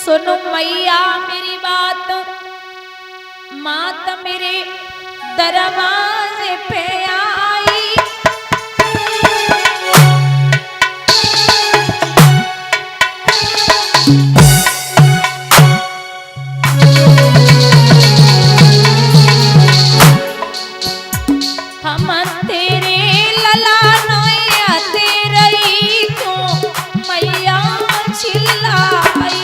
सुनो मैया मेरी बात, मात मेरे दरवाजे पे आई। हम तेरे ललानोया तेरी को मैया चिल्लाई।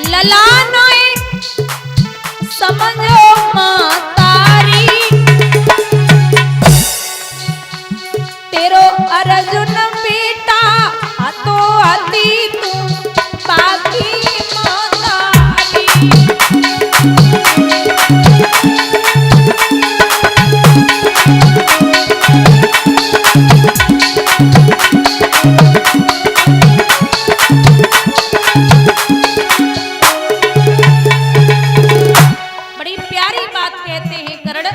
ललानोए समझो मां तारी, तेरो अर्जुन बेटा हतो हती तू बाकी मां तारी। बड़ी प्यारी बात कहते हैं करण,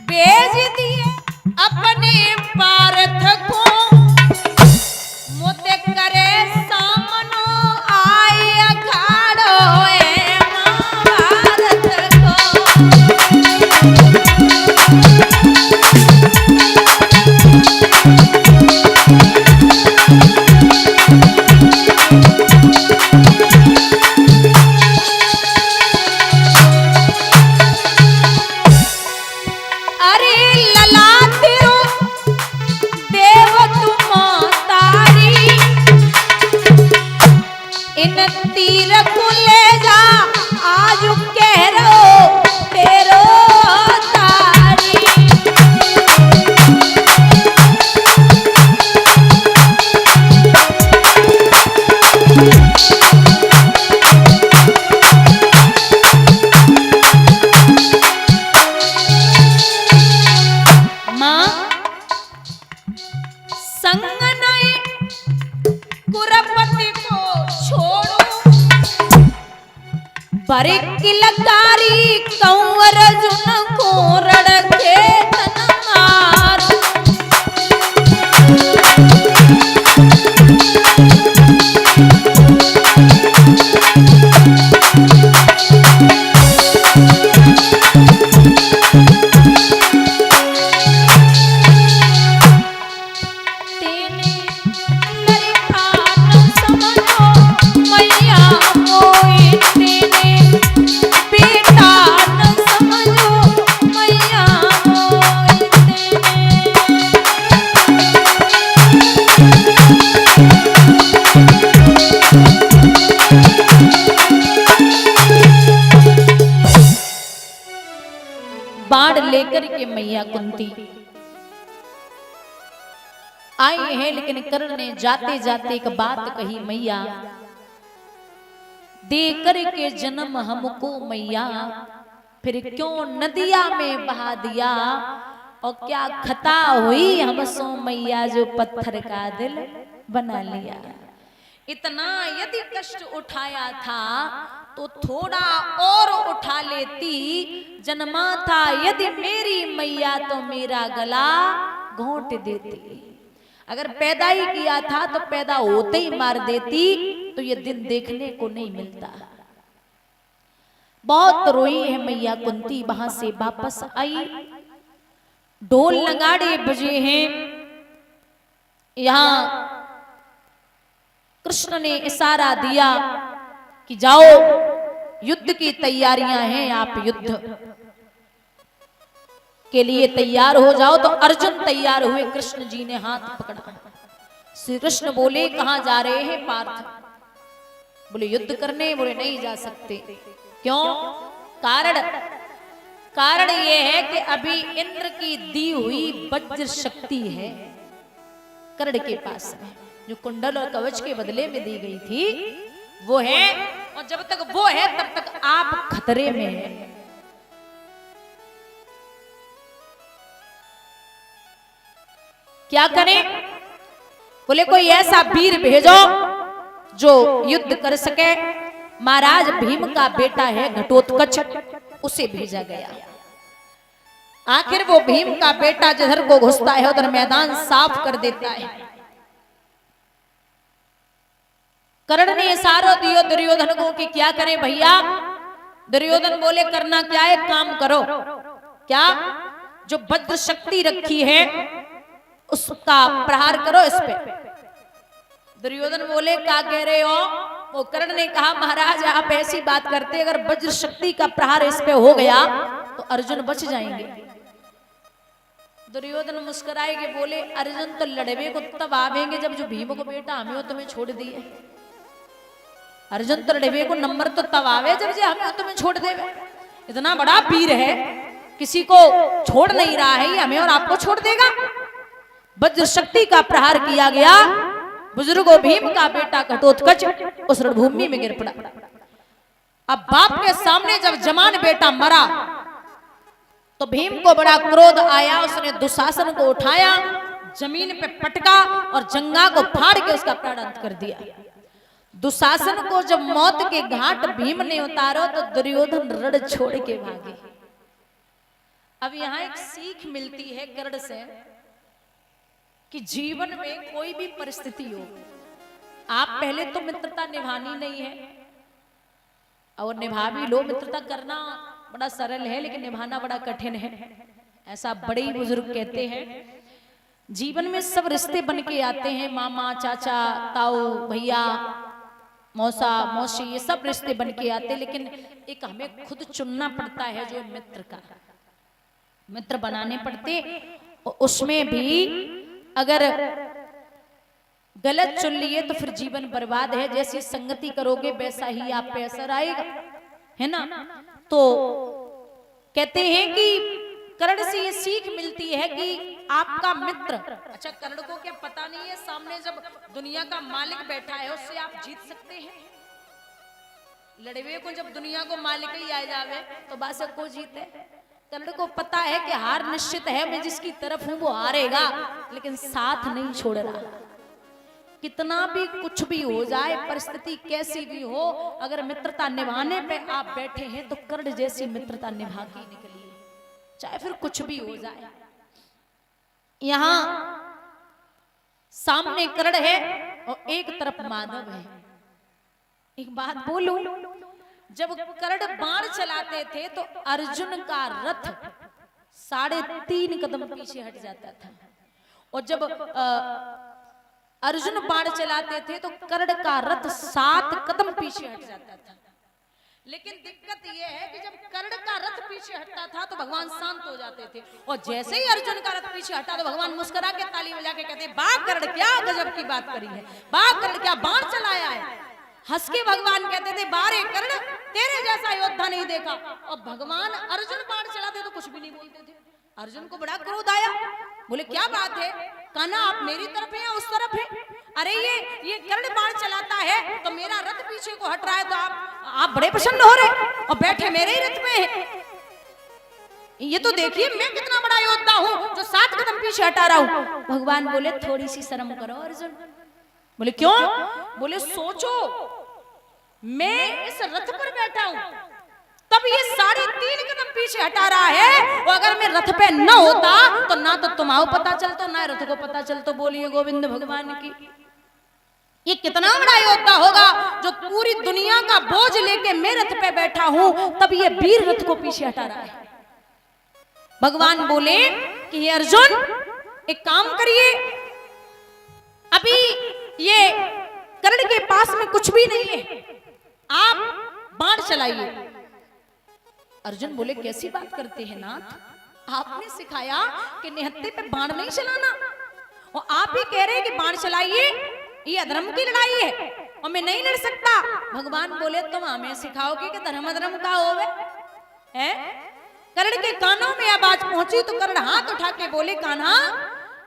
भेज दिए अपने पार्थ को, मोते करे सामनो आए अखाड़ो ए महाभारत को। अरे लला तेरो देव तुम तारी, इन तीर को ले जा आज कह रो तेरो तारी। मां संग नए कुरपति को छोड़ो, बरे किलकारी कंवर अर्जुन को रड़के तन मार। तेने ललितान समझो मैया मोए, तेने बेटा न समझो मैया मोए तेने। बाढ़ लेकर के मैया कुंती आई है, लेकिन कर्ण ने जाते जाते एक बात कही, मैया दे करके जन्म हमको मैया फिर क्यों नदिया में बहा दिया, और क्या खता हुई हमसो मैया जो पत्थर का दिल बना लिया। इतना यदि कष्ट उठाया था तो थोड़ा और उठा लेती, जन्मा था यदि मेरी मैया तो मेरा गला घोंट देती। अगर पैदा ही किया था तो पैदा होते ही मार देती, तो ये दिन देखने को नहीं मिलता। बहुत रोई है मैया कुंती, वहां से वापस आई, ढोल नगाड़े बजे हैं। यहां कृष्ण ने इशारा दिया कि जाओ युद्ध की तैयारियां हैं, आप युद्ध के लिए तैयार हो जाओ। तो अर्जुन तैयार हुए, कृष्ण जी ने हाथ पकड़ा। श्री कृष्ण बोले कहां जा रहे हैं पार्थ? बोले युद्ध करने। बोले नहीं जा सकते। क्यों? कारण ये है कि अभी इंद्र की दी हुई वज्र शक्ति है कर्ण के पास में, जो कुंडल और कवच के बदले में दी गई थी वो है, और जब तक वो है तब तक आप खतरे में हैं। क्या करें? बोले कोई ऐसा वीर भेजो जो युद्ध कर सके। महाराज भीम का बेटा है घटोत्कच, उसे भेजा गया। आखिर वो भीम का बेटा जिधर को घुसता है उधर मैदान साफ कर देता है। कर्ण ने इशारा दियो दुर्योधन को कि क्या करे भैया। दुर्योधन बोले करना क्या है, काम करो। क्या? जो वज्र शक्ति रखी है उसका प्रहार करो इस पे। दुर्योधन बोले क्या कह रहे हो? वो कर्ण ने कहा महाराज आप ऐसी बात करते, अगर वज्र शक्ति का प्रहार इस पे हो गया तो अर्जुन बच जाएंगे। दुर्योधन मुस्कुराए के बोले अर्जुन तो लड़वे को तब आवेंगे जब जो भीम को बेटा हमें वो तुम्हें छोड़ दिए। अर्जुन तो लड़वे को नंबर तो तब आवे जब जे हमें तुम्हें छोड़ देवे। इतना बड़ा वीर है, किसी को छोड़ नहीं रहा है, ये हमें और आपको छोड़ देगा। वज्र शक्ति का प्रहार किया गया, बुजुर्गों भीम का बेटा घटोत्कच उस रणभूमि में गिर पड़ा। अब बाप के सामने जब जवान बेटा मरा तो भीम को बड़ा क्रोध आया। उसने दुशासन को उठाया, जमीन पे पटका और जंगा को फाड़ के उसका प्राण अंत कर दिया। दुशासन को जब मौत के घाट भीम ने उतारो तो दुर्योधन रण छोड़ के भागे। अब यहाँ एक सीख मिलती है कर्ण से कि जीवन में कोई भी परिस्थिति हो, आप पहले तो मित्रता निभानी नहीं है और निभा भी लो। मित्रता करना बड़ा सरल है लेकिन निभाना बड़ा कठिन है, ऐसा बड़े ही बुजुर्ग कहते हैं। जीवन में सब रिश्ते बन के आते हैं, मामा चाचा ताऊ भैया मौसा मौसी, ये सब रिश्ते बन के आते हैं, लेकिन एक हमें खुद चुनना पड़ता है जो मित्र का मित्र बनाने पड़ते। उसमें भी अगर गलत चुन लिए तो फिर जीवन बर्बाद है। जैसी संगति करोगे वैसा ही आप पे असर आएगा, है ना। तो कहते हैं कि कर्ण से ये सीख मिलती है कि आपका मित्र, अच्छा कर्ण को क्या पता नहीं है सामने जब दुनिया का मालिक बैठा है उससे आप जीत सकते हैं। लड़वे को जब दुनिया को मालिक ही आ जावे तो बासे को जीते। कर्ण को पता है कि हार निश्चित है, मैं जिसकी तरफ हूं वो हारेगा, लेकिन साथ नहीं छोड़ रहा। कितना भी कुछ भी हो जाए, परिस्थिति कैसी भी हो, अगर मित्रता निभाने पे आप बैठे हैं तो कर्ण जैसी मित्रता निभा के निकलिए, चाहे फिर कुछ भी हो जाए। यहां सामने कर्ण है और एक तरफ माधव है। एक बात बोलूं, जब कर्ण बाण चलाते थे तो अर्जुन का रथ 3.5 कदम पीछे हट जाता था, और जब अर्जुन बाण चलाते थे तो कर्ण का रथ 7 कदम पीछे हट जाता था। लेकिन दिक्कत यह है कि जब कर्ण का रथ पीछे हटता था तो भगवान शांत हो जाते थे, और जैसे ही अर्जुन का रथ पीछे हटा तो भगवान मुस्कुरा के ताली बजा के कहते, वाह कर्ण क्या गजब की बात करी है, वाह कर्ण क्या बाण चलाया है। हंस के भगवान कहते थे, बारे कर्ण तेरे जैसा योद्धा नहीं देखा। और भगवान अर्जुन बाण चलाते तो कुछ भी नहीं बोलते थे। अर्जुन को बड़ा क्रोध आया, बोले क्या बात है कान्हा, आप मेरी तरफ है या उस तरफ है? अरे ये कर्ण बाण चलाता है तो मेरा रथ पीछे को हट रहा है, तो आप बड़े प्रसन्न हो रहे और बैठे मेरे ही रथ में है। ये तो देखिए मैं कितना बड़ा योद्धा हूं जो 7 कदम पीछे हटा रहा हूं। भगवान बोले थोड़ी सी शर्म करो अर्जुन। बोले क्यों? बोले सोचो मैं इस रथ पर बैठा हूं तब ये 3.5 कदम पीछे हटा रहा है, और अगर मैं रथ पे न होता तो ना तो तुम्हारा पता चलता ना रथ को पता चलता। बोलिए गोविंद भगवान की। ये कितना बड़ा योद्धा होगा जो पूरी दुनिया का बोझ लेके मैं रथ पे बैठा हूं तब ये वीर रथ को पीछे हटा रहा है। भगवान बोले कि ये अर्जुन एक काम करिए, अभी ये कर्ण के पास में कुछ भी नहीं है, आप बाण चलाइए। अर्जुन बोले कैसी बात करते हैं नाथ, आपने सिखाया कि निहत्थे पे बाण नहीं चलाना, और आप ही कह रहे हैं कि बाण चलाइए, ये अधर्म की लड़ाई है और मैं नहीं लड़ सकता। भगवान बोले तुम हमें सिखाओगे कि धर्म अधर्म का होवे है? कर्ण के कानों में आवाज पहुंची तो कर्ण हाथ उठा के बोले कान्हा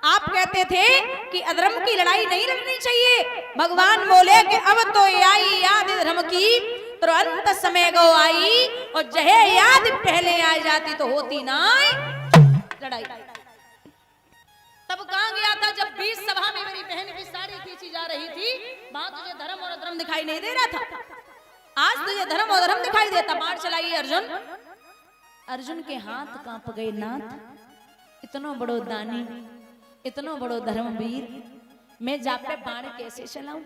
आप कहते थे कि अधर्म की लड़ाई नहीं लड़नी चाहिए। भगवान बोले कि अब तो आई याद धर्म की तुरंत समय गो आई, और जहे याद पहले आ जाती तो होती ना लड़ाई। तब तब कहाँ गया था जब बीच सभा में मेरी बहन की साड़ी खींची जा रही थी, वहां तुझे धर्म और अधर्म दिखाई नहीं दे रहा था? आज तुझे धर्म और अधर्म दिखाई देता। बाण चलाइए अर्जुन। अर्जुन के हाथ कांप गए। नाथ, इतना बड़ो दानी, इतना बड़ो धर्मवीर, मैं जा पे बाण कैसे चलाऊं?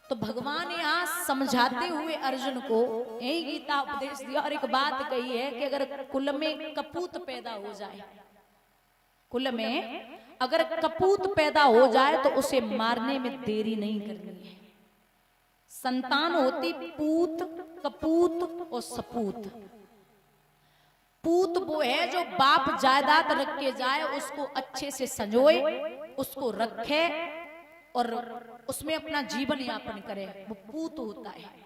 तो भगवान यहाँ समझाते हुए अर्जुन को यही गीता उपदेश दिया और एक बात कही है कि अगर कुल में कपूत पैदा हो जाए, कुल में अगर कपूत पैदा हो जाए तो उसे मारने में देरी नहीं करनी है। संतान होती पूत, कपूत और सपूत। पूत वो है जो बाप जायदाद रख के जाए, उसको अच्छे से संजोए, उसको रखे और उसमें अपना जीवन यापन करे, वो पूत होता है।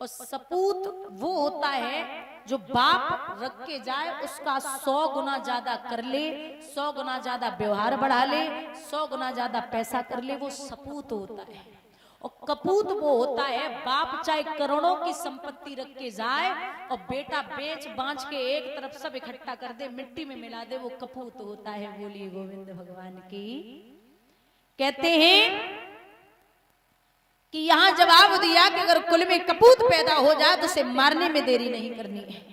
और सपूत वो होता है जो बाप रख के जाए, उसका 100 गुना ज्यादा कर ले, 100 गुना ज्यादा व्यवहार बढ़ा ले, 100 गुना ज्यादा पैसा कर ले, वो सपूत होता है। और कपूत वो होता है बाप चाहे करोड़ों की संपत्ति रख के जाए और बेटा बेच बांच के एक तरफ सब इकट्ठा कर दे, मिट्टी में मिला दे, वो कपूत होता है। बोलिए गोविंद भगवान की। कहते हैं कि यहां जवाब दिया कि अगर कुल में कपूत पैदा हो जाए तो उसे मारने में देरी नहीं करनी है।